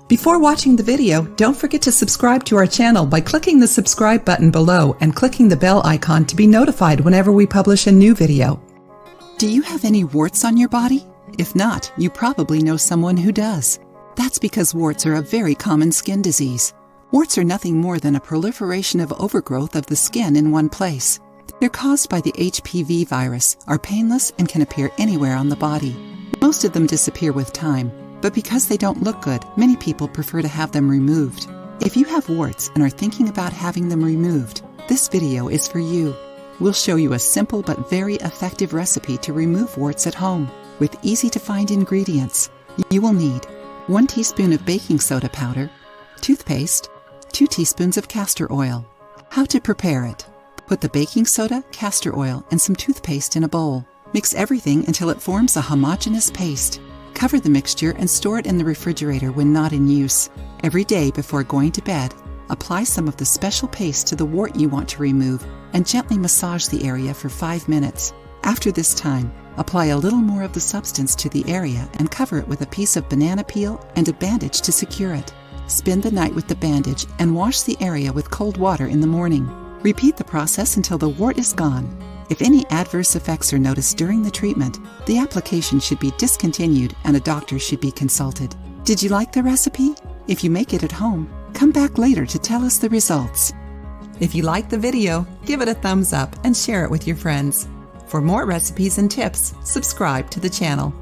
Before watching the video, don't forget to subscribe to our channel by clicking the subscribe button below and clicking the bell icon to be notified whenever we publish a new video. Do you have any warts on your body? If not, you probably know someone who does. That's because warts are a very common skin disease. Warts are nothing more than a proliferation of overgrowth of the skin in one place. They're caused by the HPV virus, are painless, and can appear anywhere on the body. Most of them disappear with time, but because they don't look good, many people prefer to have them removed. If you have warts and are thinking about having them removed, this video is for you. We'll show you a simple but very effective recipe to remove warts at home with easy-to-find ingredients. You will need 1 teaspoon of baking soda powder, toothpaste, 2 teaspoons of castor oil. How to prepare it? Put the baking soda, castor oil, and some toothpaste in a bowl. Mix everything until it forms a homogeneous paste. Cover the mixture and store it in the refrigerator when not in use. Every day before going to bed, apply some of the special paste to the wart you want to remove and gently massage the area for 5 minutes. After this time, apply a little more of the substance to the area and cover it with a piece of banana peel and a bandage to secure it. Spend the night with the bandage and wash the area with cold water in the morning. Repeat the process until the wart is gone. If any adverse effects are noticed during the treatment, the application should be discontinued and a doctor should be consulted. Did you like the recipe? If you make it at home, come back later to tell us the results. If you liked the video, give it a thumbs up and share it with your friends. For more recipes and tips, subscribe to the channel.